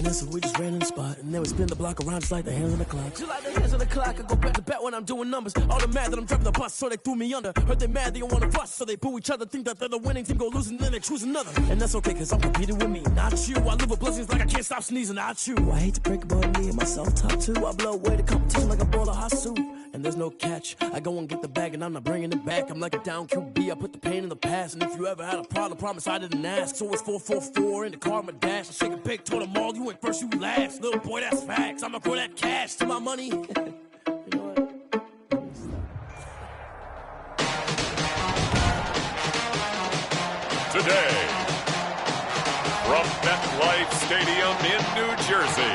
missile, we just ran in the spot. And then we spin the block around just like the hands on the clock. Just like the hands on the clock, I go back to bet when I'm doing numbers. All the mad that I'm driving the bus, so they threw me under. Heard they mad, they don't want to bust, so they boo each other. Think that they're the winning team, go losing, then they choose another. And that's okay, cause I'm competing with me, not you. I live with blessings like I can't stop sneezing, not you. I hate to break about me and myself top two. I blow away the competition like a bowl of hot soup. And there's no catch, I go and get the bag and I'm not bringing it back. I'm like a down QB, I put the pain in the past. And if you ever had a problem, promise I didn't ask. So it's 444 in the car, my dash. I shake a big, told them all, you ain't first, you last. Little boy, that's facts, I'ma throw that cash to my money. You know what? Today, from MetLife Stadium in New Jersey,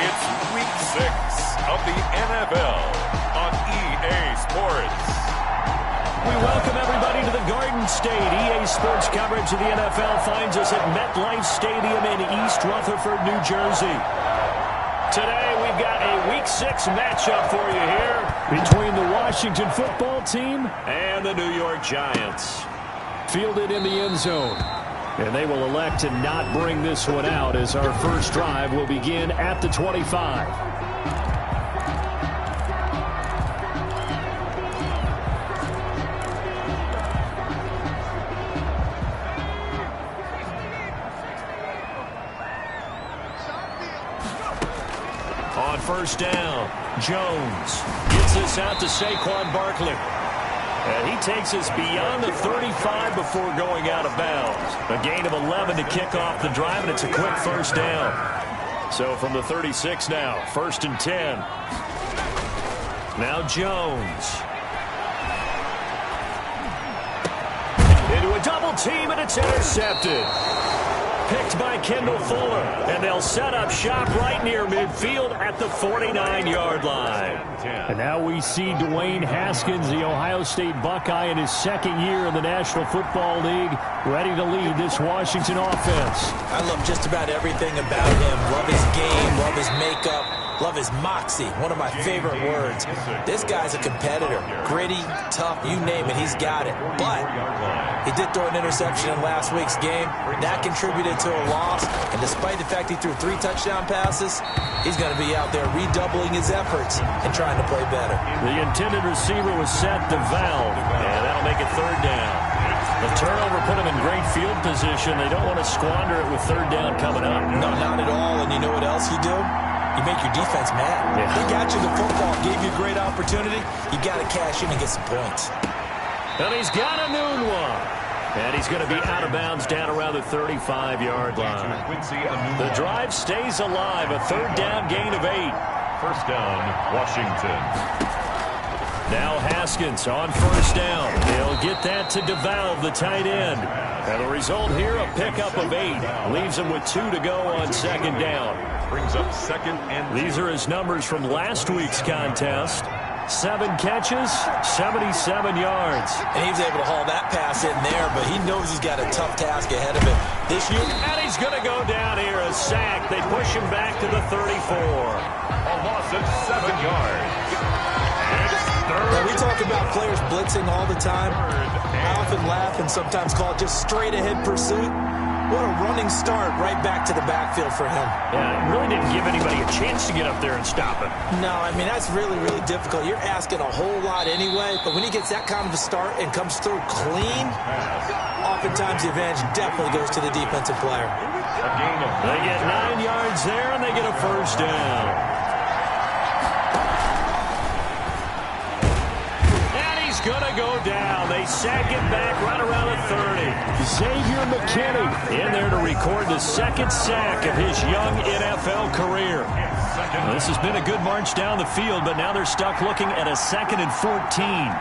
it's Week 6 of the NFL on EA Sports. We welcome everybody to the Garden State. EA Sports coverage of the NFL finds us at MetLife Stadium in East Rutherford, New Jersey. Today, we've got a Week 6 matchup for you here between the Washington football team and the New York Giants. Fielded in the end zone. And they will elect to not bring this one out as our first drive will begin at the 25. On first down, Jones gets this out to Saquon Barkley. And he takes us beyond the 35 before going out of bounds. A gain of 11 to kick off the drive, and it's a quick first down. So from the 36 now, 1st and 10. Now Jones. Into a double team, and it's intercepted. Picked by Kendall Fuller, and they'll set up shop right near midfield at the 49-yard line. And now we see Dwayne Haskins, the Ohio State Buckeye, in his second year in the National Football League, ready to lead this Washington offense. I love just about everything about him. Love his game, love his makeup, love his moxie, one of my favorite words. This guy's a competitor. Gritty, tough, you name it, he's got it. But he did throw an interception in last week's game. That contributed to a loss. And despite the fact he threw 3 touchdown passes, he's going to be out there redoubling his efforts and trying to play better. The intended receiver was set to Valve, and that'll make it 3rd down. The turnover put him in great field position. They don't want to squander it with 3rd down coming up. No, not at all. And you know what else you do? You make your defense mad. Yeah. They got you the football, gave you a great opportunity. You got to cash in and get some points. And he's got a noon one. And he's going to be out of bounds down around the 35-yard line. The drive stays alive. A 3rd down gain of 8. 1st down, Washington. Now Haskins on 1st down. He'll get that to DeValve, the tight end. And the result here, a pickup of 8. Leaves him with 2 to go on 2nd down. Brings up 2nd and 2. These are his numbers from last week's contest. 7 catches, 77 yards. And he was able to haul that pass in there, but he knows he's got a tough task ahead of him this year. And he's going to go down here, a sack. They push him back to the 34. A loss of 7 yards. Now, we talk about players blitzing all the time. I often laugh and sometimes call it just straight-ahead pursuit. What a running start right back to the backfield for him. Yeah, it really didn't give anybody a chance to get up there and stop him. No, I mean, that's really, really difficult. You're asking a whole lot anyway, but when he gets that kind of a start and comes through clean, oftentimes the advantage definitely goes to the defensive player. They get 9 yards there, and they get a 1st down. Gonna go down. They sack it back right around the 30. Xavier McKinney in there to record the 2nd sack of his young NFL career. This has been a good march down the field, but now they're stuck looking at a 2nd and 14.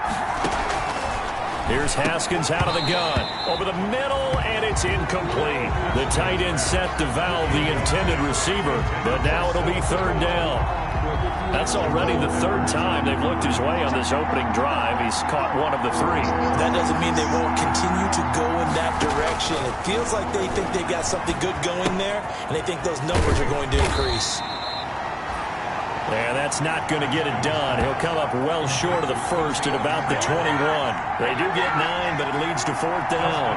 Here's Haskins out of the gun. Over the middle, and it's incomplete. The tight end set to Valve, the intended receiver, but now it'll be 3rd down. That's already the 3rd time they've looked his way on this opening drive. He's caught 1 of the 3. That doesn't mean they won't continue to go in that direction. It feels like they think they've got something good going there, and they think those numbers are going to increase. And that's not going to get it done. He'll come up well short of the first at about the 21. They do get 9, but it leads to 4th down.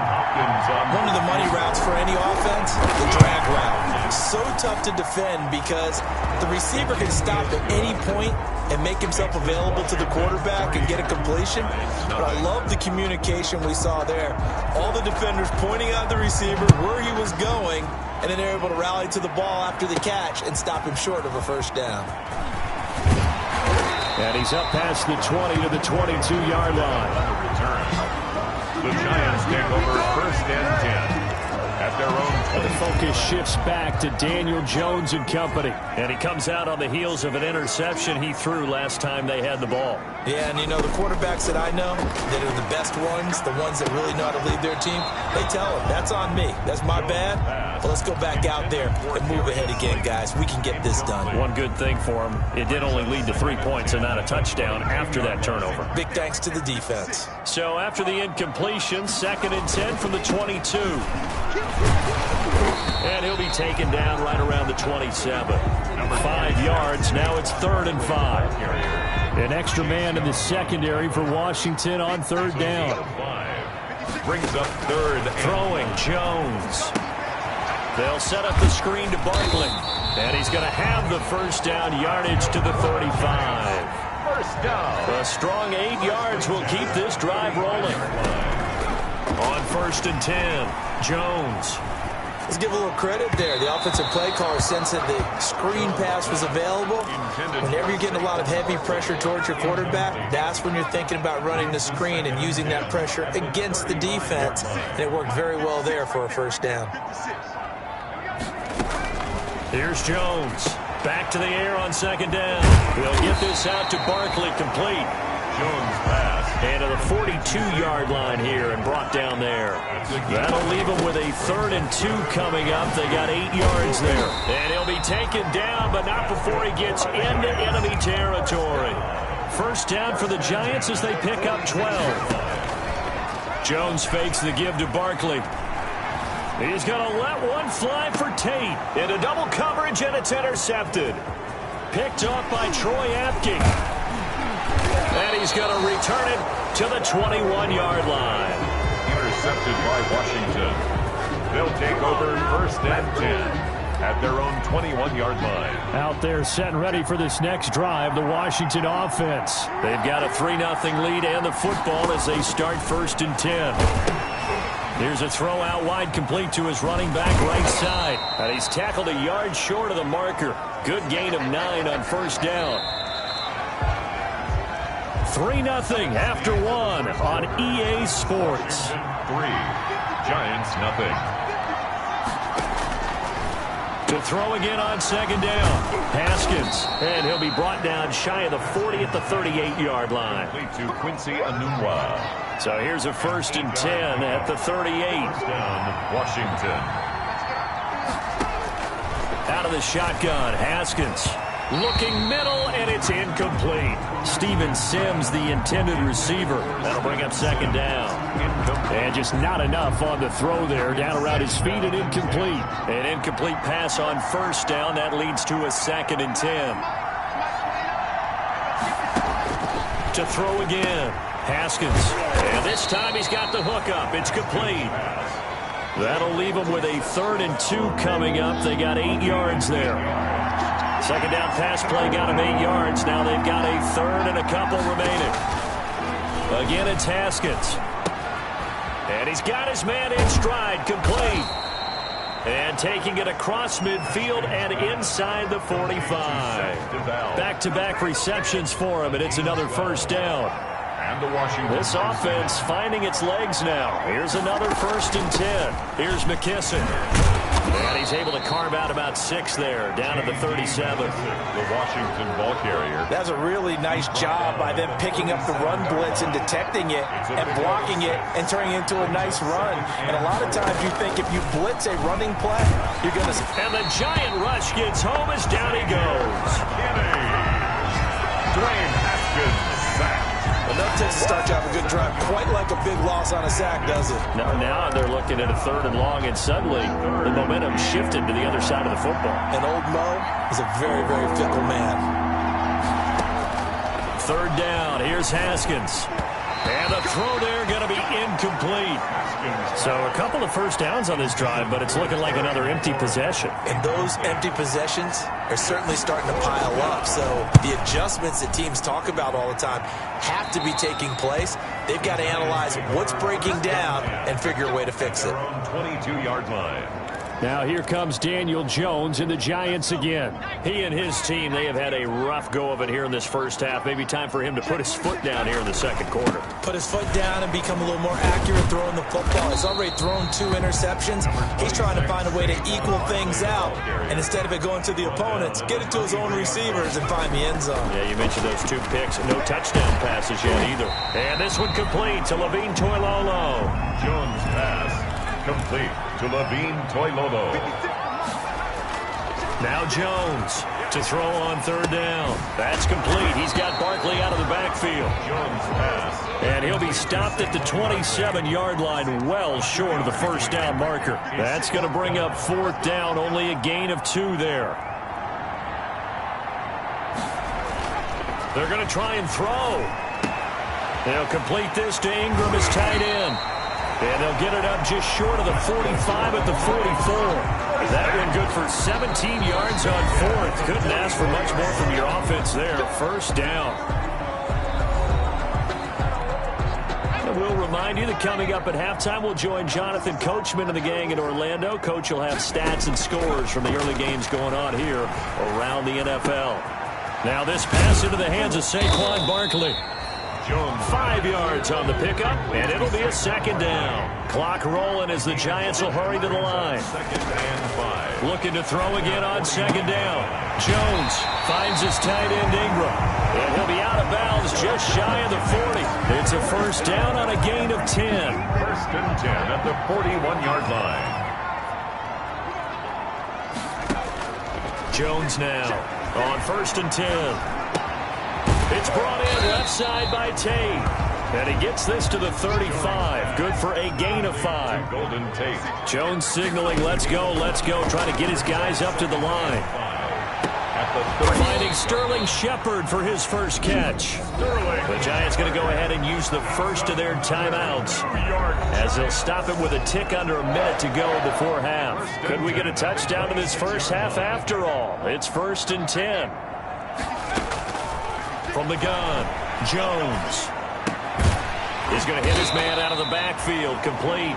One of the money routes for any offense, the drag route. So tough to defend because the receiver can stop at any point and make himself available to the quarterback and get a completion. But I love the communication we saw there. All the defenders pointing out the receiver where he was going, and then they're able to rally to the ball after the catch and stop him short of a first down. And he's up past the 20 to the 22-yard line. The Giants take over 1st and 10. At their own 20. The focus shifts back to Daniel Jones and company. And he comes out on the heels of an interception he threw last time they had the ball. Yeah, and you know, the quarterbacks that I know that are the best ones, the ones that really know how to lead their team, they tell them, that's on me. That's my bad. Well, let's go back out there and move ahead again, guys. We can get this done. One good thing for him, it did only lead to 3 points and not a touchdown after that turnover. Big thanks to the defense. So after the incompletion, 2nd and 10 from the 22. And he'll be taken down right around the 27. 5 yards. Now it's 3rd and 5. An extra man in the secondary for Washington on 3rd down. Brings up 3rd. Throwing Jones. They'll set up the screen to Barkley. And he's going to have the first down yardage to the 35. First down. A strong 8 yards will keep this drive rolling. On 1st and 10, Jones. Let's give a little credit there. The offensive play caller sensed that the screen pass was available. Whenever you're getting a lot of heavy pressure towards your quarterback, that's when you're thinking about running the screen and using that pressure against the defense. And it worked very well there for a first down. Here's Jones. Back to the air on 2nd down. He'll get this out to Barkley, complete. Jones pass. And to the 42-yard line here and brought down there. That'll leave him with a 3rd and 2 coming up. They got 8 yards there. And he'll be taken down, but not before he gets into enemy territory. First down for the Giants as they pick up 12. Jones fakes the give to Barkley. He's going to let one fly for Tate. Into double coverage, and it's intercepted. Picked off by Troy Apke. And he's going to return it to the 21-yard line. Intercepted by Washington. They'll take over 1st and 10 at their own 21-yard line. Out there set and ready for this next drive, the Washington offense. They've got a 3-0 lead and the football as they start 1st and 10. Here's a throw out wide, complete to his running back right side. And he's tackled a yard short of the marker. Good gain of 9 on 1st down. 3-0 after 1 on EA Sports. 3, Giants nothing. To throw again on 2nd down. Haskins. And he'll be brought down shy of the 40 at the 38-yard line. To Quincy Enunwa. So here's a 1st and 10 at the 38. Down Washington. Out of the shotgun, Haskins. Looking middle, and it's incomplete. Steven Sims, the intended receiver. That'll bring up 2nd down. And just not enough on the throw there. Down around his feet and incomplete. An incomplete pass on 1st down. That leads to a 2nd and 10. To throw again. Haskins. And this time he's got the hook up. It's complete. That'll leave him with a 3rd and 2 coming up. They got 8 yards there. 2nd down pass play got him 8 yards. Now they've got a 3rd and a couple remaining. Again, it's Haskins. And he's got his man in stride, complete. And taking it across midfield and inside the 45. Back-to-back receptions for him, and it's another 1st down. And the Washington. This offense finding its legs now. Here's another 1st and 10. Here's McKisson. And he's able to carve out about 6 there, down to the 37. The Washington ball carrier. That's a really nice job by them picking up the run blitz and detecting it and blocking it and turning it into a nice run. And a lot of times you think if you blitz a running play, you're going to... And the giant rush gets home as down he goes. Dwayne Haskins sacked. Enough to start you off a good drive. Quite like a big loss on a sack, does it? Now they're looking at a 3rd and long, and suddenly the momentum shifted to the other side of the football. And old Mo is a very, very fickle man. third down. Here's Haskins. And the throw there going to be incomplete. So a couple of first downs on this drive, but it's looking like another empty possession. And those empty possessions are certainly starting to pile up. So the adjustments that teams talk about all the time have to be taking place. They've got to analyze what's breaking down and figure a way to fix it. 22-yard line. Now here comes Daniel Jones and the Giants again. He and his team, they have had a rough go of it here in this first half. Maybe time for him to put his foot down here in the second quarter. Put his foot down and become a little more accurate throwing the football. He's already thrown 2 interceptions. He's trying to find a way to equal things out. And instead of it going to the opponents, get it to his own receivers and find the end zone. Yeah, you mentioned those 2 picks. No touchdown passes yet either. And this one complete to Levine Toilolo. Jones pass complete to Levine Toilolo. Now Jones to throw on third down. That's complete. He's got Barkley out of the backfield. Jones pass. And he'll be stopped at the 27-yard line, well short of the first down marker. That's going to bring up fourth down, only a gain of 2 there. They're going to try and throw. They'll complete this to Ingram, his tight end. And they'll get it up just short of the 45 at the 44. That one good for 17 yards on fourth. Couldn't ask for much more from your offense there. First down. And we'll remind you that coming up at halftime, we'll join Jonathan Coachman and the gang in Orlando. Coach will have stats and scores from the early games going on here around the NFL. Now this pass into the hands of Saquon Barkley. Jones 5 yards on the pickup, and it'll be a second down. Clock rolling as the Giants will hurry to the line. Second and 5. Looking to throw again on second down. Jones finds his tight end Ingram, and he'll be out of bounds just shy of the 40. It's a first down on a gain of 10. First and 10 at the 41-yard line. Jones now on first and 10. It's brought in left side by Tate. And he gets this to the 35. Good for a gain of 5. Golden Tate. Jones signaling, let's go, trying to get his guys up to the line. Finding Sterling Shepard for his first catch. The Giants going to go ahead and use the first of their timeouts, as they'll stop it with a tick under a minute to go before half. Could we get a touchdown in this first half after all? It's first and 10. From the gun, Jones is going to hit his man out of the backfield, complete.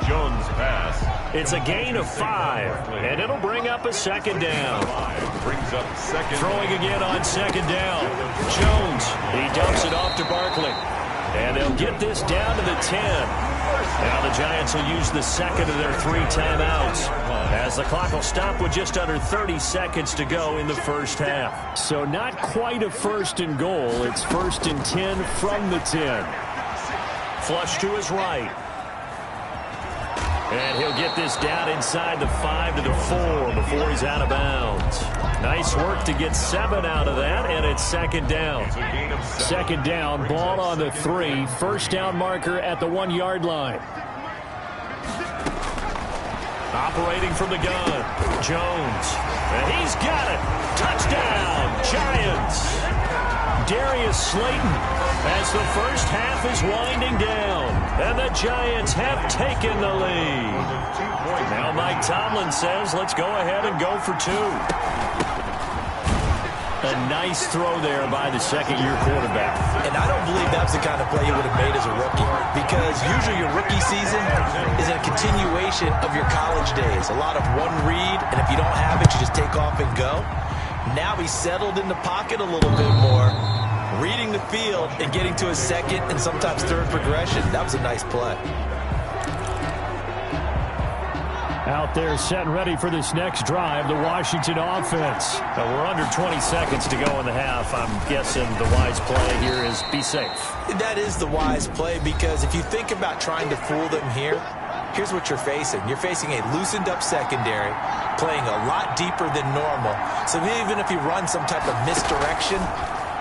Jones pass. It's a gain of 5, and it'll bring up a second down. Brings up second. Throwing again on second down. Jones, he dumps it off to Barkley. And they'll get this down to the 10. Now the Giants will use the second of their 3 timeouts, as the clock will stop with just under 30 seconds to go in the first half. So not quite a first and goal. It's first and 10 from the 10. Flush to his right. And he'll get this down inside the 5 to the 4 before he's out of bounds. Nice work to get 7 out of that, and it's second down. Second down, ball on the 3. First down marker at the 1-yard line. Operating from the gun, Jones. And he's got it. Touchdown, Giants. Darius Slayton as the first half is winding down, and the Giants have taken the lead. Now Mike Tomlin says, let's go ahead and go for 2. A nice throw there by the second-year quarterback. And I don't believe that's the kind of play he would have made as a rookie, because usually your rookie season is a continuation of your college days. A lot of one read, and if you don't have it, you just take off and go. Now he's settled in the pocket a little bit more, reading the field and getting to his second and sometimes third progression. That was a nice play. Out there set and ready for this next drive, the Washington offense. We're under 20 seconds to go in the half. I'm guessing the wise play here is be safe. That is the wise play, because if you think about trying to fool them here, here's what you're facing. You're facing a loosened up secondary, playing a lot deeper than normal. So even if you run some type of misdirection,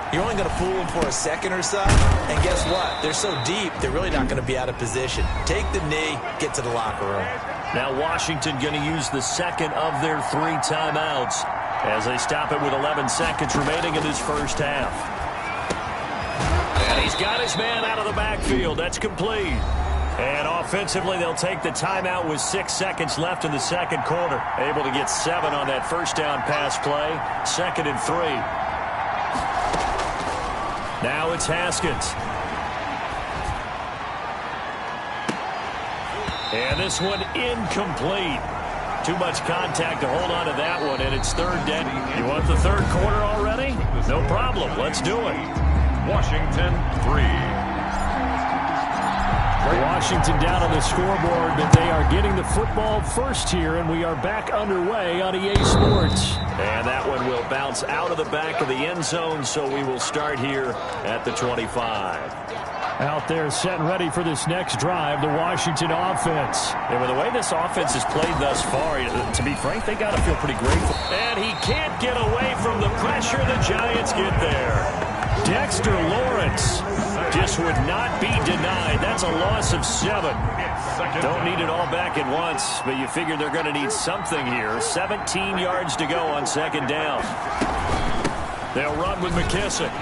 you're only going to fool them for a second or so. And guess what? They're so deep, they're really not going to be out of position. Take the knee, get to the locker room. Now Washington going to use the second of their 3 timeouts as they stop it with 11 seconds remaining in this first half. He's got his man out of the backfield. That's complete. And offensively, they'll take the timeout with 6 seconds left in the second quarter. Able to get 7 on that first down pass play. 2nd and 3. Now it's Haskins. And this one incomplete. Too much contact to hold on to that one, and it's 3rd down. You want the 3rd quarter already? No problem. Let's do it. Washington 3. Washington down on the scoreboard, but they are getting the football first here, and we are back underway on EA Sports. And that one will bounce out of the back of the end zone, so we will start here at the 25. Out there set and ready for this next drive, the Washington offense. And with the way this offense has played thus far, to be frank, they got to feel pretty grateful. And he can't get away from the pressure. The Giants get there. Dexter Lawrence just would not be denied. That's a loss of 7. Don't need it all back at once, but you figure they're going to need something here. 17 yards to go on 2nd down. They'll run with McKissick.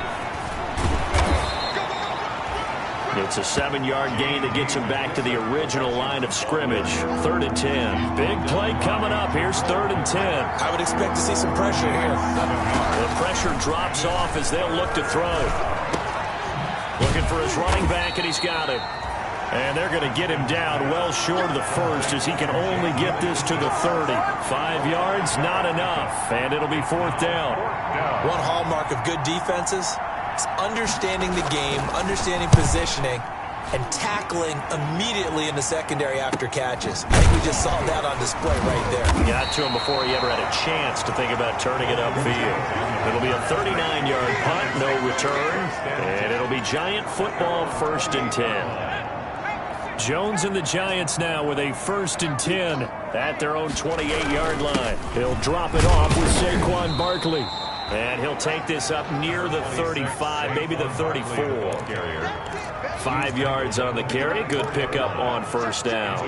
It's a 7-yard gain that gets him back to the original line of scrimmage. 3rd and 10. Big play coming up. Here's 3rd and 10. I would expect to see some pressure here. The pressure drops off as they'll look to throw. Looking for his running back, and he's got it. And they're going to get him down well short of the first as he can only get this to the 30. 5 yards, not enough. And it'll be 4th down. One hallmark of good defenses is understanding the game, understanding positioning, and tackling immediately in the secondary after catches. I think we just saw that on display right there. Got to him before he ever had a chance to think about turning it upfield. It'll be a 39-yard punt, no return, and it'll be Giant football 1st and 10. Jones and the Giants now with a 1st and 10 at their own 28-yard line. He'll drop it off with Saquon Barkley. And he'll take this up near the 35, maybe the 34. 5 yards on the carry. Good pickup on 1st down.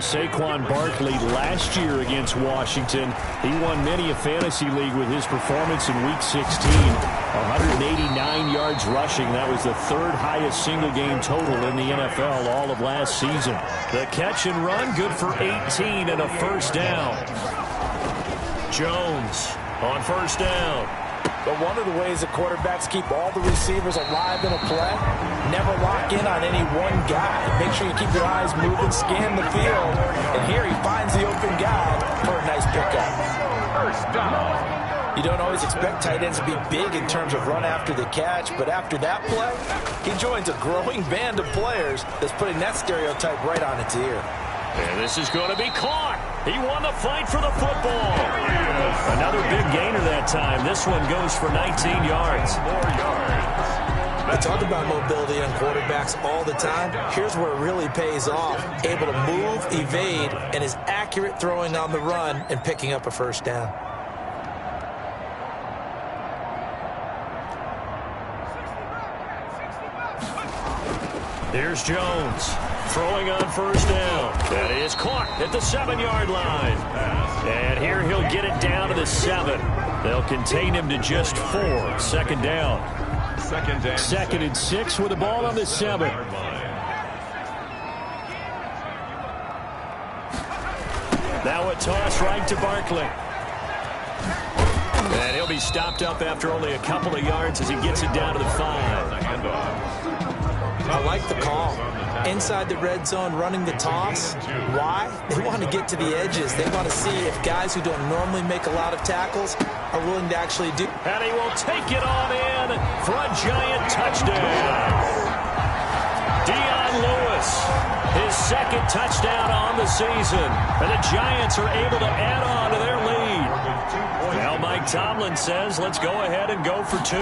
Saquon Barkley last year against Washington. He won many a fantasy league with his performance in Week 16. 189 yards rushing. That was the 3rd highest single game total in the NFL all of last season. The catch and run, good for 18 and a 1st down. Jones on 1st down. But one of the ways that quarterbacks keep all the receivers alive in a play, never lock in on any one guy. Make sure you keep your eyes moving, scan the field. And here he finds the open guy for a nice pickup. 1st down. You don't always expect tight ends to be big in terms of run after the catch, but after that play, he joins a growing band of players that's putting that stereotype right on its ear. And this is going to be caught. He won the fight for the football. Another big gainer that time. This one goes for 19 yards. I talk about mobility on quarterbacks all the time. Here's where it really pays off. Able to move, evade, and is accurate throwing on the run and picking up a 1st down. Here's Jones throwing on 1st down. That is caught at the 7-yard line. And here he'll get it down to the 7. They'll contain him to just 4. 2nd down. 2nd and 6 with the ball on the 7. Now a toss right to Barkley. And he'll be stopped up after only a couple of yards as he gets it down to the 5. I like the call. Inside the red zone, running the toss. Why? They want to get to the edges. They want to see if guys who don't normally make a lot of tackles are willing to actually do. And he will take it on in for a Giant touchdown. Dion Lewis, his 2nd touchdown on the season. And the Giants are able to add on to their lead. Now Mike Tomlin says, let's go ahead and go for 2.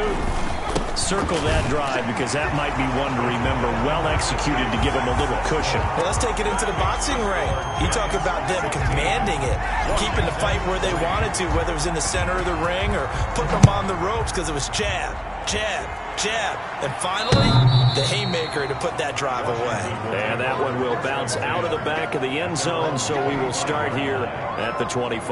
Circle that drive because that might be one to remember. Well executed to give him a little cushion. Well, let's take it into the boxing ring. You talk about them commanding it, keeping the fight where they wanted to, whether it was in the center of the ring or putting them on the ropes because it was jab, jab, jab. And finally, the haymaker to put that drive away. And that one will bounce out of the back of the end zone, so we will start here at the 25.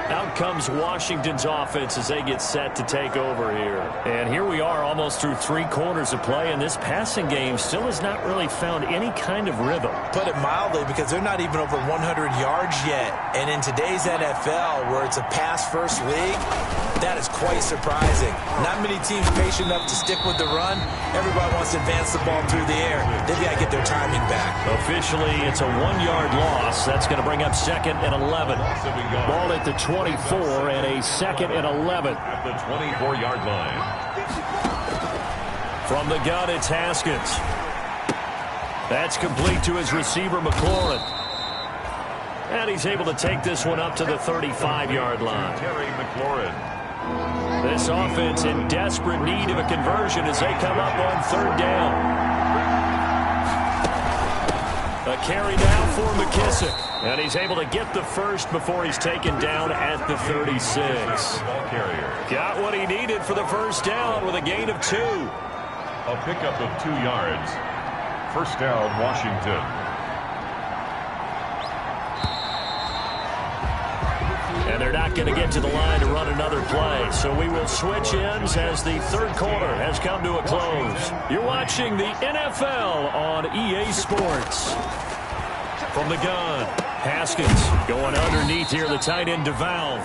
Out comes Washington's offense as they get set to take over here. And here we are almost through 3 quarters of play, and this passing game still has not really found any kind of rhythm. Put it mildly, because they're not even over 100 yards yet. And in today's NFL, where it's a pass-first league, that is quite surprising. Not many teams patient enough to stick with the run. Everybody wants to advance the ball through the air. They've got to get their timing back. Officially, it's a 1-yard loss. That's going to bring up 2nd and 11. Ball at the 24 and a 2nd and 11. At the 24-yard line. From the gun, it's Haskins. That's complete to his receiver, McLaurin. And he's able to take this one up to the 35-yard line. Terry McLaurin. This offense in desperate need of a conversion as they come up on 3rd down. A carry now for McKissick. And he's able to get the first before he's taken down at the 36. Got what he needed for the first down with a gain of 2. A pickup of 2 yards. First down, Washington. And they're not going to get to the line to run another play. So we will switch ends as the 3rd quarter has come to a close. You're watching the NFL on EA Sports. From the gun, Haskins going underneath here, the tight end DeValve.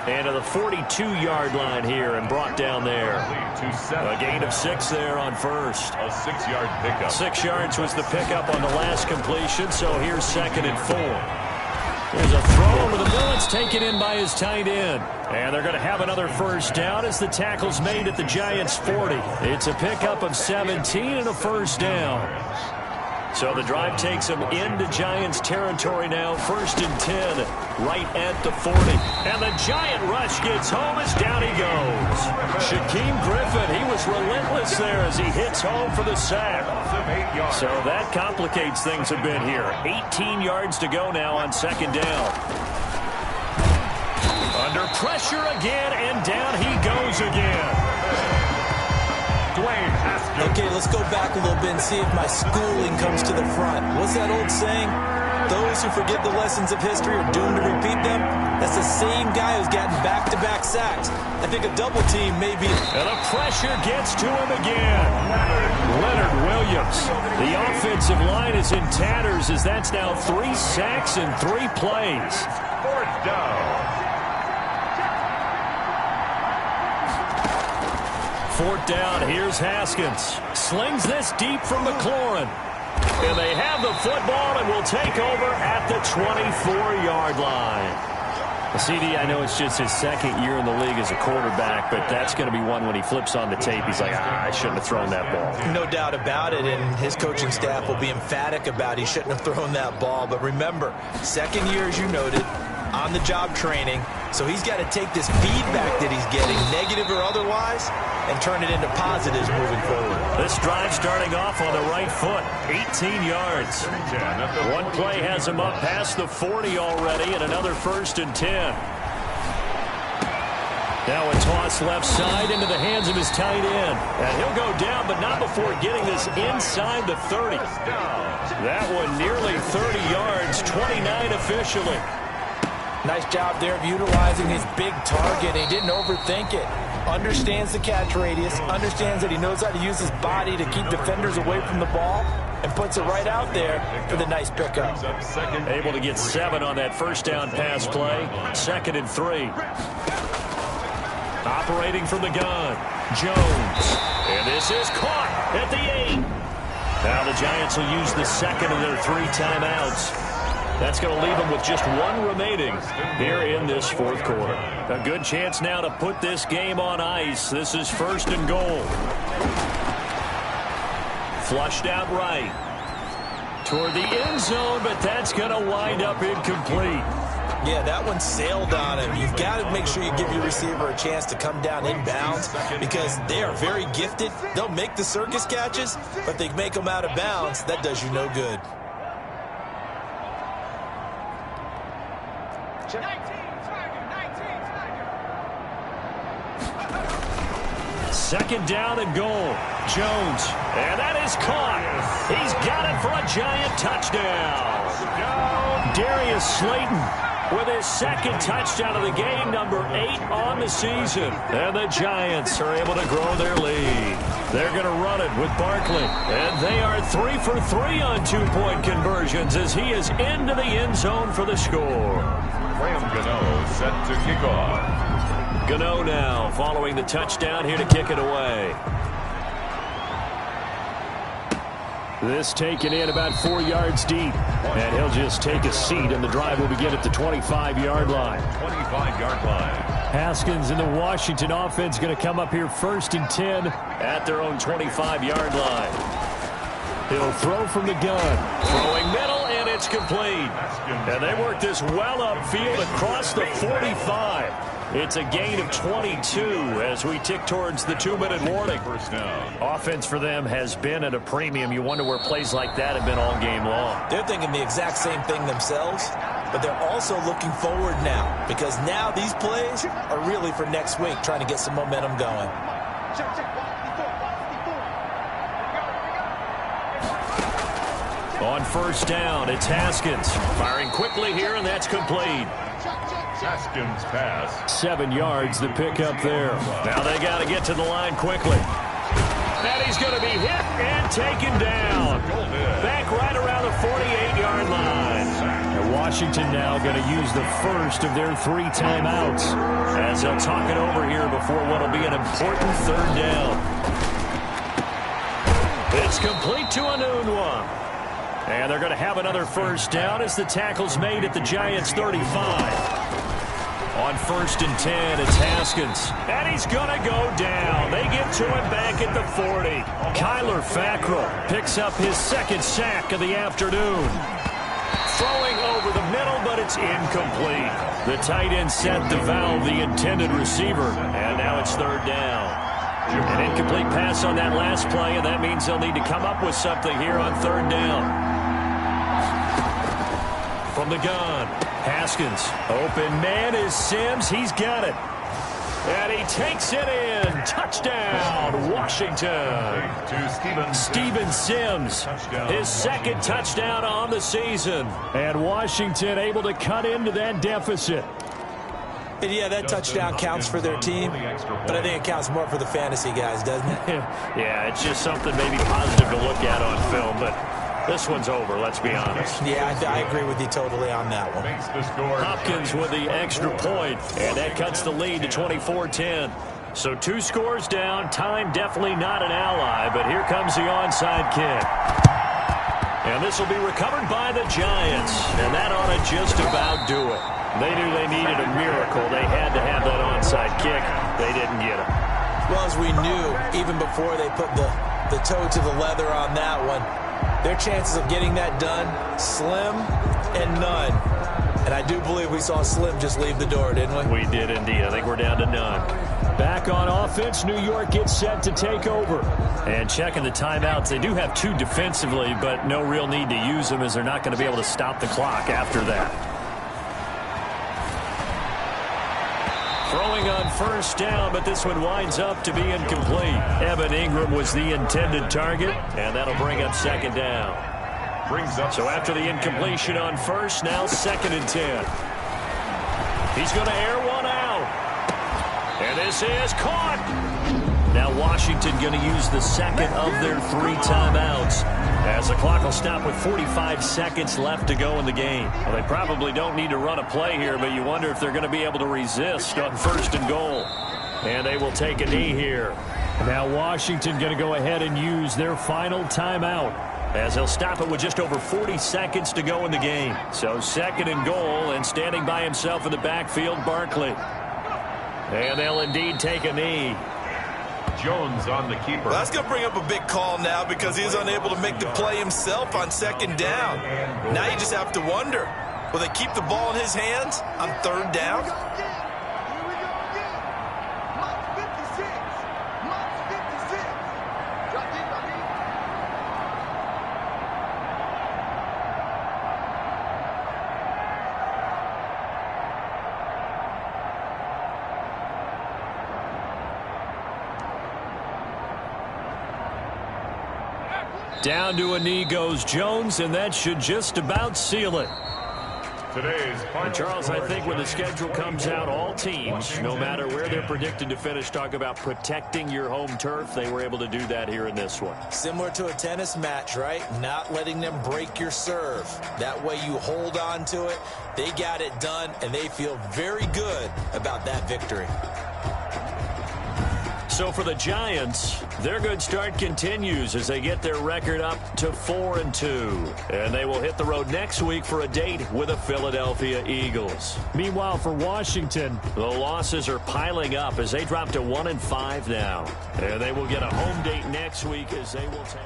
And to the 42-yard line here and brought down there. A gain of 6 there on first. A 6-yard pickup. 6 yards was the pickup on the last completion, so here's 2nd and 4. There's a throw over the middle. It's taken in by his tight end. And they're going to have another first down as the tackle's made at the Giants' 40. It's a pickup of 17 and a first down. So the drive takes them into Giants territory now. 1st and 10, right at the 40. And the Giant rush gets home as down he goes. Shaquem Griffin, he was relentless there as he hits home for the sack. So that complicates things a bit here. 18 yards to go now on 2nd down. Under pressure again, and down he goes again. Okay, let's go back a little bit and see if my schooling comes to the front. What's that old saying? Those who forget the lessons of history are doomed to repeat them. That's the same guy who's gotten back-to-back sacks. I think a double team may be... And the pressure gets to him again. Leonard Williams. The offensive line is in tatters as that's now 3 sacks in 3 plays. 4th down. 4th down, here's Haskins. Slings this deep from McLaurin. And they have the football and will take over at the 24-yard line. CD, I know it's just his 2nd year in the league as a quarterback, but that's going to be one when he flips on the tape. He's like, I shouldn't have thrown that ball. No doubt about it, and his coaching staff will be emphatic about he shouldn't have thrown that ball. But remember, 2nd year, as you noted, on-the-job training. So he's got to take this feedback that he's getting, negative or otherwise, and turn it into positives moving forward. This drive starting off on the right foot, 18 yards. One play has him up past the 40 already, and another 1st and 10. Now a toss left side into the hands of his tight end. And he'll go down, but not before getting this inside the 30. That one nearly 30 yards, 29 officially. Nice job there of utilizing his big target. He didn't overthink it. Understands the catch radius, understands that he knows how to use his body to keep defenders away from the ball, and puts it right out there for the nice pickup. Able to get 7 on that first down pass play. 2nd and 3. Operating from the gun, Jones. And this is caught at the 8. Now the Giants will use the 2nd of their 3 timeouts. That's going to leave them with just 1 remaining here in this 4th quarter. A good chance now to put this game on ice. This is 1st and goal. Flushed out right. Toward the end zone, but that's going to wind up incomplete. Yeah, that one sailed on him. You've got to make sure you give your receiver a chance to come down inbounds because they are very gifted. They'll make the circus catches, but they make them out of bounds. That does you no good. 2nd down and goal. Jones. And that is caught. He's got it for a Giant touchdown. Darius Slayton with his second touchdown of the game, number 8 on the season. And the Giants are able to grow their lead. They're going to run it with Barkley. And they are 3 for 3 on 2-point conversions as he is into the end zone for the score. Graham Gano set to kick off. Gano now following the touchdown here to kick it away. This taken in about 4 yards deep. And he'll just take a seat, and the drive will begin at the 25-yard line. 25-yard line. Haskins and the Washington offense going to come up here 1st and 10 at their own 25-yard line. He'll throw from the gun. Throwing middle, and it's complete. And they work this well upfield across the 45. It's a gain of 22 as we tick towards the 2-minute warning. First down. Offense for them has been at a premium. You wonder where plays like that have been all game long. They're thinking the exact same thing themselves, but they're also looking forward now because now these plays are really for next week, trying to get some momentum going. On first down, it's Haskins. Firing quickly here, and that's complete. Haskins pass. 7 yards, the pickup there. Now they got to get to the line quickly. And he's going to be hit and taken down. Back right around the 48-yard line. And Washington now going to use the first of their 3 timeouts as they'll talk it over here before what will be an important 3rd down. It's complete to Anunwa. And they're going to have another first down as the tackle's made at the Giants' 35. On 1st and 10, it's Haskins. And he's going to go down. They get to him back at the 40. Kyler Fackrell picks up his 2nd sack of the afternoon. Throwing over the middle, but it's incomplete. The tight end set the valve, the intended receiver. And now it's 3rd down. An incomplete pass on that last play, and that means they'll need to come up with something here on 3rd down. From the gun, Haskins. Open man is Sims. He's got it. And he takes it in. Touchdown, Washington. To Steven Sims, his 2nd touchdown on the season. And Washington able to cut into that deficit. And yeah, that touchdown counts for their team, but I think it counts more for the fantasy guys, doesn't it? Yeah, it's just something maybe positive to look at on film, but this one's over, let's be honest. Yeah, I agree with you totally on that one. Hopkins with the extra point, and that cuts the lead to 24-10. So 2 scores down, time definitely not an ally, but here comes the onside kick. And this will be recovered by the Giants, and that ought to just about do it. They knew they needed a miracle. They had to have that onside kick. They didn't get it. Well, as we knew, even before they put the toe to the leather on that one, their chances of getting that done, slim and none. And I do believe we saw Slim just leave the door, didn't we? We did indeed. I think we're down to none. Back on offense, New York gets set to take over. And checking the timeouts, they do have 2 defensively, but no real need to use them as they're not going to be able to stop the clock after that. Throwing on first down, but this one winds up to be incomplete. Evan Ingram was the intended target, and that'll bring up 2nd down. So after the incompletion on first, now 2nd and 10. He's going to air one out. And this is caught. Now Washington going to use the 2nd of their 3 timeouts as the clock will stop with 45 seconds left to go in the game. Well, they probably don't need to run a play here, but you wonder if they're going to be able to resist on 1st and goal. And they will take a knee here. Now Washington going to go ahead and use their final timeout as they'll stop it with just over 40 seconds to go in the game. So 2nd and goal, and standing by himself in the backfield, Barkley. And they'll indeed take a knee. Jones on the keeper. Well, that's going to bring up a big call now because he's unable to make the play himself on 2nd down. Now you just have to wonder, will they keep the ball in his hands on 3rd down? Down to a knee goes Jones, and that should just about seal it. Today's final Charles, I score think when the schedule comes out, all teams, no matter where they're predicted to finish, talk about protecting your home turf. They were able to do that here in this one. Similar to a tennis match, right? Not letting them break your serve. That way you hold on to it. They got it done, and they feel very good about that victory. So for the Giants, their good start continues as they get their record up to 4-2. And they will hit the road next week for a date with the Philadelphia Eagles. Meanwhile, for Washington, the losses are piling up as they drop to 1-5 now. And they will get a home date next week as they will take...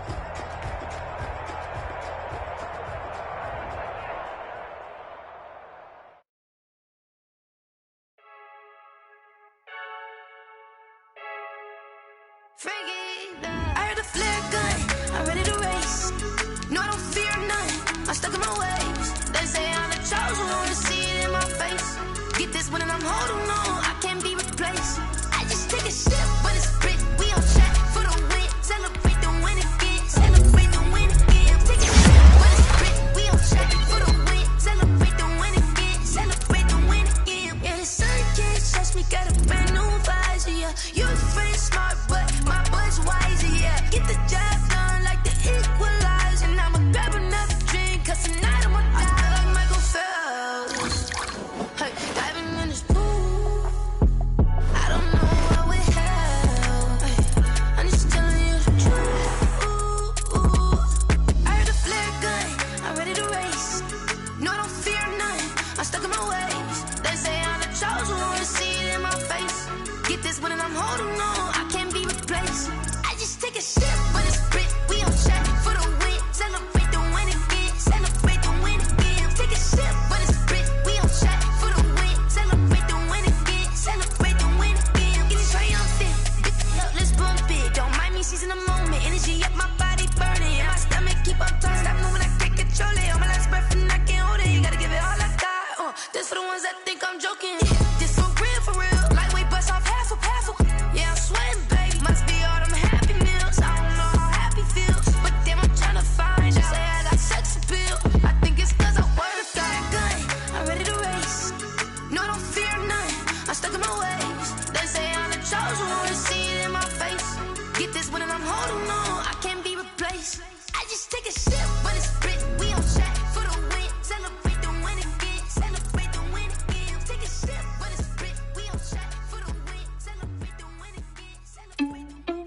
I heard a flare gun, I'm ready to race. No, I don't fear none, I'm stuck in my ways. They say I'm the chosen one, to see it in my face. Get this one and I'm holding on, I can't be replaced. I just take a sip, but it's split, we on track for the win. Celebrate the win again, celebrate the win again. Take a sip, but it's split, we on track for the win. Celebrate the win again, celebrate the win again. Yeah, the sun can't touch me, got a brand new visor, yeah. You're friend smart, but my bud's wiser, yeah. Get the job done like the equalizer. And I'ma grab another drink, cause tonight I'ma die. I feel like Michael Phelps, hey, diving in this pool. I don't know what we have, hey, I'm just telling you the truth. I heard a flare gun, I'm ready to race. No, I don't fear none, I'm stuck in my ways. They say I'm the chosen one, to see it in my face. Get this one and I'm holding on, I can't be replaced. I just take a sip, but it's split, we on track for the win. Celebrate the win again, celebrate the win again. Take a sip, but it's split, we on track for the win. Celebrate the win again, celebrate the win again. Getting triumphant, get the hell, let's bump it. Don't mind me seizing the moment, energy up, my body burning. And my stomach keep on turning, stop moving, I can't control it. On my last breath and I can't hold it, you gotta give it all I got. This for the ones that think I'm joking. This for real, lightweight bust off half a. Yeah, I'm sweating, baby. Must be all them happy meals. I don't know how happy feels, but damn, I'm trying to find out. Say I got sex appeal. I think it's cause I wear a flat gun. I'm ready to race. No, I don't fear none. I'm stuck in my ways. They say I'm the chosen one, to see it in my face. Get this one and I'm holding on, I can't be replaced. I just take a sip, but it's split. We on track for the win. Celebrate the win again. Celebrate the win again. Take a sip, but it's split. We on track for the win. Celebrate the win again. Celebrate the win.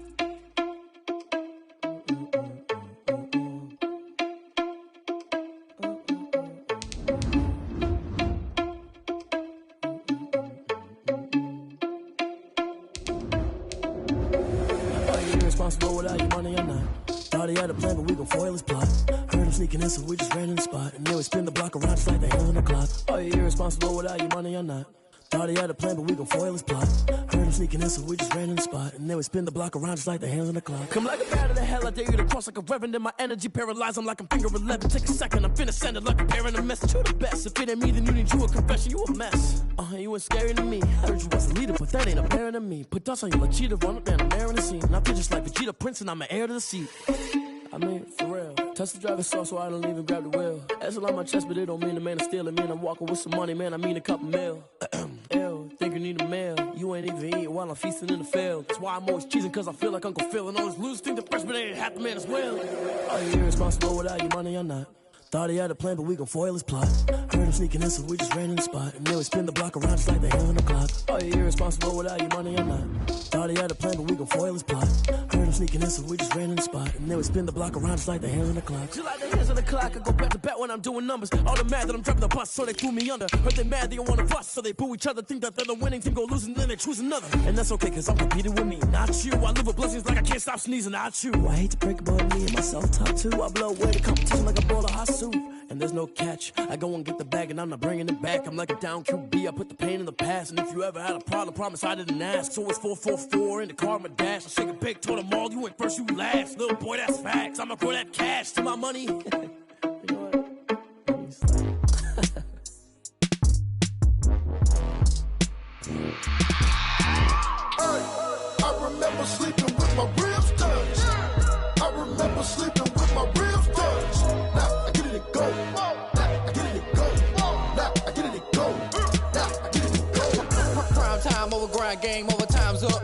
Are you irresponsible without your money or not? Thought he had a plan, but we gon' foil his plot. Heard him sneaking in, so we just ran in the spot. And then we spin the block around just like the hands on the clock. Are you irresponsible without your money or not? Thought he had a plan, but we gon' foil his plot. Heard him sneaking in, so we just ran in the spot. And then we spin the block around just like the hands on the clock. Come like a bat of the hell, I dare you to cross like a reverend. In my energy paralyzed, I'm like I'm finger 11. Take a second, I'm finna send it like a parent a message. You the best, if it ain't me, then you need you a confession. You a mess, you ain't scary to me. I heard you was a leader, but that ain't apparent to me. Put dust on you like cheetah, run up down the air in the scene. And I feel just like Vegeta Prince, and I'm an heir to the seat. I mean, for real. Touch the driver's sauce, so I don't even grab the wheel. That's on my chest, but it don't mean the man is stealing. Man, I'm walking with some money, man, I mean a couple mil. Ew, think you need a meal. You ain't even eating while I'm feasting in the field. That's why I'm always cheesing, cause I feel like Uncle Phil. And all those losers think the freshman ain't half the man as well. Are you irresponsible without your money or not? Thought he had a plan, but we gon' foil his plot. Heard him sneaking in, so we just ran in the spot. And then we spin the block around just like the hands on the clock. Are you irresponsible without your money or not? Thought he had a plan, but we gon' foil his plot. Heard him sneaking in, so we just ran in the spot. And then we spin the block around just like the hands on the clock. Just like the hands on the clock, I go back to bet when I'm doing numbers. All the mad that I'm driving the bus, so they threw me under. Heard they mad, they don't wanna bust, so they boo each other. Think that they're the winning team, go losing, then they choose another. And that's okay, cause I'm competing with me, not you. I live with blessings like I can't stop sneezing, not you. I hate to break it, but me and myself top too. I blow away the competition like a bowl of hot soup. And there's no catch. I go and get the bag and I'm not bringing it back. I'm like a down QB, I put the pain in the past. And if you ever had a problem, promise I didn't ask. So it's 444 in the car, my dash. I shake a big, told them all, you ain't first, you last. Little boy, that's facts. I'ma grow that cash to my money. You know what? I remember sleeping with my ribs touched. I remember sleeping with my ribs touched. Now I get it to go. Now I get it to go. Now time over grind, game over, time's up.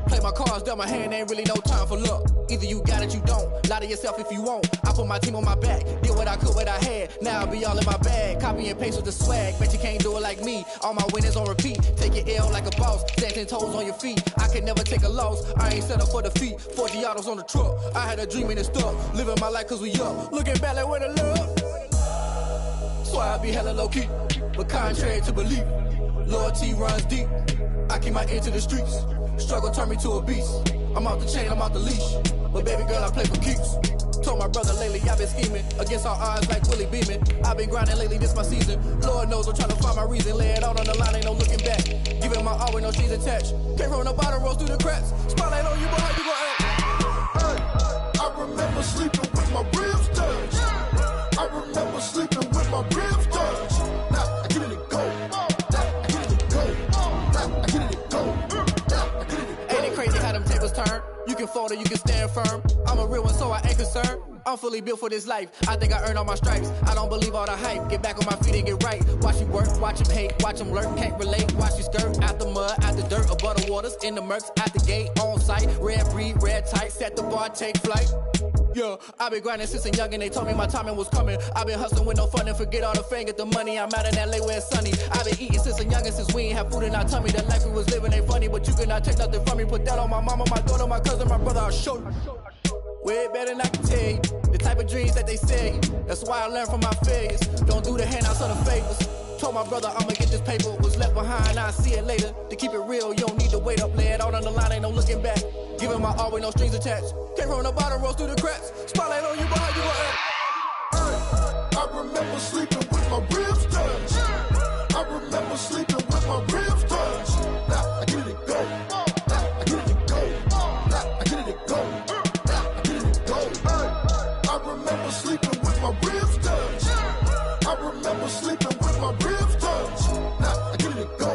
Play my cards, dealt my hand, ain't really no time for luck. Either you got it, you don't. Lie to yourself if you won't. I put my team on my back, did what I could, what I had. Now I'll be all in my bag. Copy and paste with the swag. Bet you can't do it like me. All my winners on repeat. Take your L like a boss. Stand 10 toes on your feet. I can never take a loss. I ain't set up for defeat. 40 autos on the truck. I had a dream and it stuck. Living my life cause we up. Looking back like where the love. So I be hella low key. But contrary to belief, loyalty runs deep. I keep my ear to the streets. Struggle turned me to a beast. I'm off the chain, I'm off the leash. But baby girl, I play for keeps. Told my brother lately, I've been scheming. Against all odds like Willie Beeman. I've been grinding lately, this my season. Lord knows I'm trying to find my reason. Lay it out on the line, ain't no looking back. Giving my all with no strings attached. Came from the bottom, rose through the cracks. Spotlight on you, but how you gon' act? I remember sleeping with my ribs touched. I remember sleeping with my ribs touched. Now I get it and go. Now I get it and go. Now I get it and go. Ain't it crazy how them tables turn? You can fold or you can stand firm. I'm a real one, so I ain't concerned. I'm fully built for this life. I think I earned all my stripes. I don't believe all the hype. Get back on my feet and get right. Watch you work, watch him hate, watch him lurk, can't relate. Watch you skirt out the mud, out the dirt, above the waters, in the murks, out the gate, on site. Red breed, red tight, set the bar, take flight. Yeah, I've been grinding since a youngin', they told me my timing was coming. I've been hustling with no fun and forget all the fame, get the money. I'm out in LA where it's sunny. I've been eating since a youngin', since we ain't have food in our tummy. The life we was living ain't funny, but you cannot take nothing from me. Put that on my mama, my daughter, my cousin, my brother, I'll show you. Way better than I can tell you. The type of dreams that they say. That's why I learned from my failures. Don't do the handouts or the favors. Told my brother I'ma get this paper. Was left behind, I'll see it later. To keep it real, you don't need to wait up. Lay it out on the line, ain't no looking back. Giving my all with no strings attached. Came from the bottom, rose through the cracks. Spotlight on you, but how you gon' act? I remember sleeping with my ribs touched. I remember sleeping with my ribs touched. Now I get it and go. Now I get it and go. Now I get it and go. Now I get it and go. I remember sleeping with my ribs touched. I remember sleeping with my ribs touched. Now I get it and go.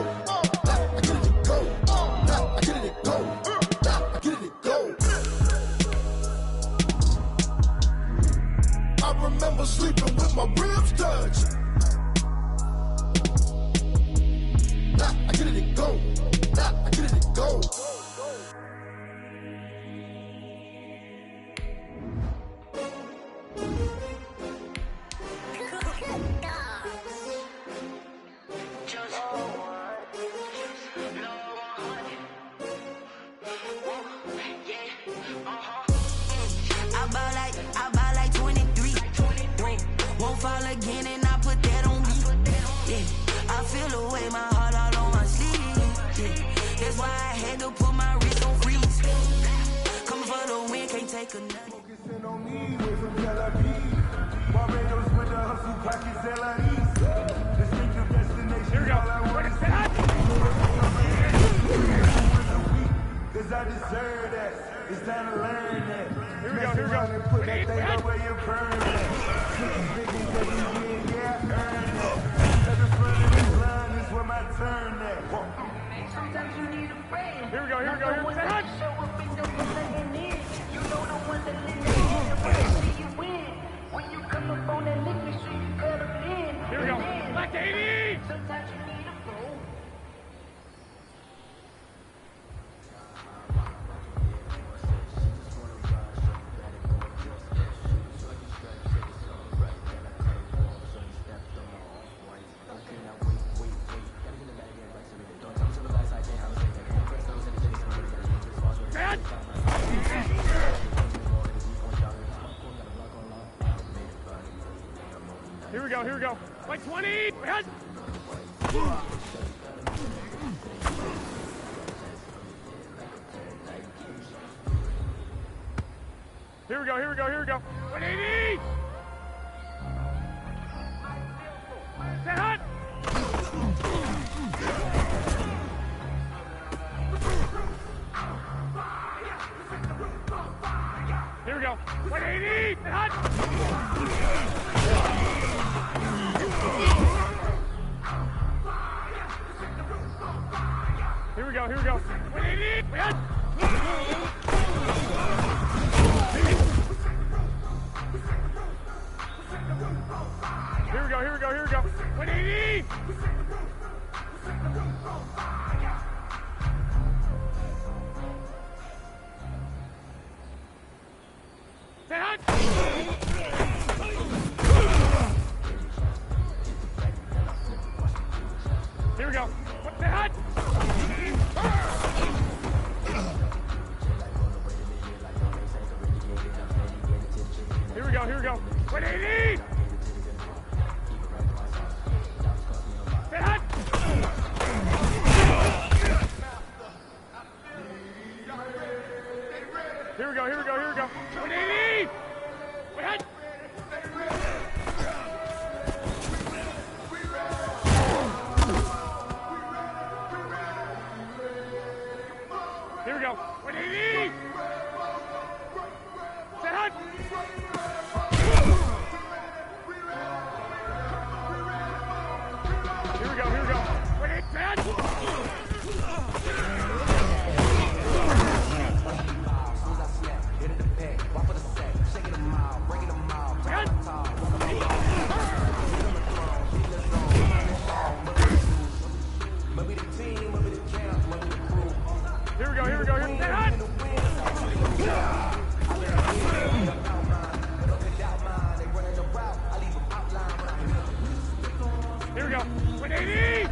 Now I get it and go. Now I get it and go. Now I get it and go. I remember sleeping with my ribs touched. Now I get it and go. Now I get it and go. I buy like 23. Won't fall again and I put that on me. Yeah, I feel the way, my heart all on my sleeve. Yeah, that's why I had to put my wrist on freeze. Coming for the win, can't take a nut. Focusing on me with some jalapenos. Barbados with the hustle pockets, LREs. Distinctive destination. Here we go. All I want is that. Cause I deserve that. It's time to learn that. Here we go, here we go. And put that thing up where you burn that. Biggie, yeah, I earned that. At the front of this line is where my turn at. Sometimes you need a friend. Here we go, here we go, here we go. Show up in the second in. You know the one that lives in the when you see you win. When you come up on that lick, make sure you cut them in. Here we go. Black 80! Sometimes you need a friend. Here we go, here we go. Like 20! Here we go, here we go, here we go. 180! Set hot! Here we go. 180! Set hot! Here we go, here we go. 180! Hot! Here we go, here we go, here we go. 180! Here we go, here we go. 180! Here we go, here we go, here we go. 180! Wait. Here we go. 180! Set up! Here we go, here we go. 180, set up! Here we go, here we go, here we go. Here we go. 180!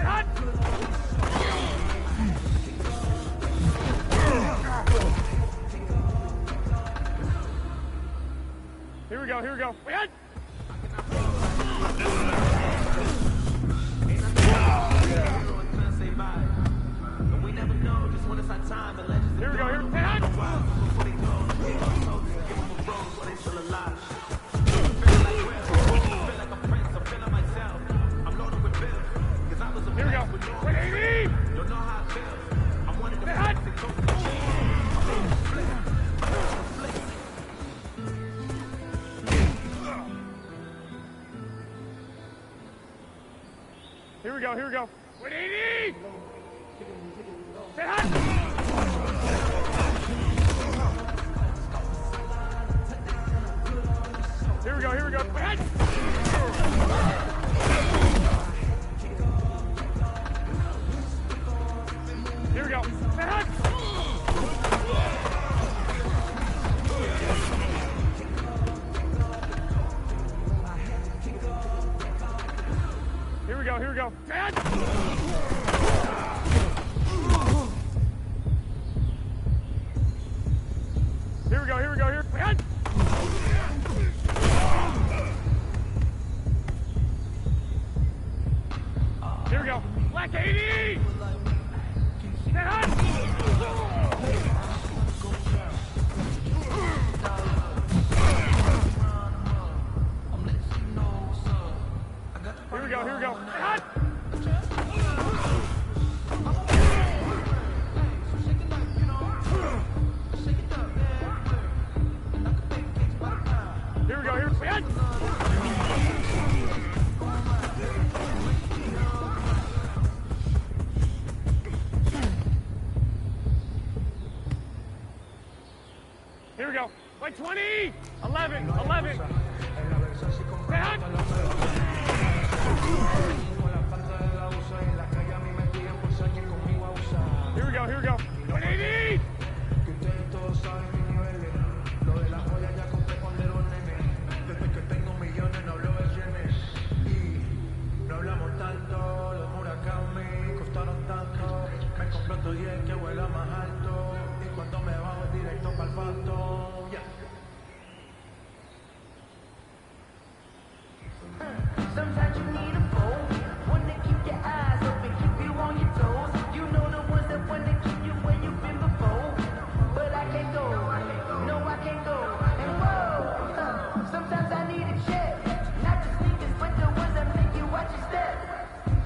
Hot! Here we go, here we go. Wait! Here we go, here we go. Here we go. 180! Here we go, here we go. 180! Say hot! Here we go, here we go. Hot! Here we go. Say hot! Here we go, here we go. Say hot! Here we go, here we go, here. Hot! Here we go. Black 80! Set hot! Here we go, here we go. Set hot! Here we go, here we go. Here we go. Like 20! 11! 11! Back! Here we go, here we go. 180! Sometimes you need a bowl, one to keep your eyes open, keep you on your toes. You know the ones that want to keep you where you've been before. But I can't go, no I can't go. And whoa, sometimes I need a check. Not the sneakers, but the ones that make you watch your step.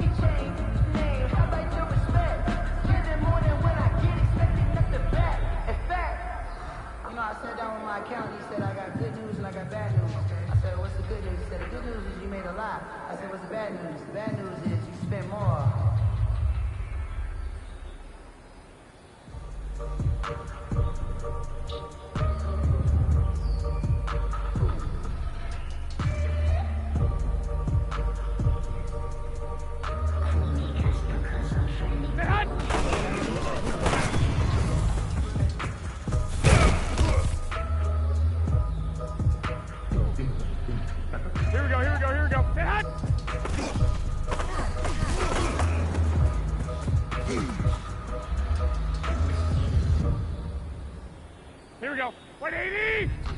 You change name, how about your respect? Give them more than when I get expected nothing back. In fact, you know I sat down with my accountant, he said I got good news and I got bad news. I said, what's the good news? He said, the good news is you made a lot. I said, what's the bad news? The bad news is you spent more. Here we go, here we go, here we go. Say hot! 180.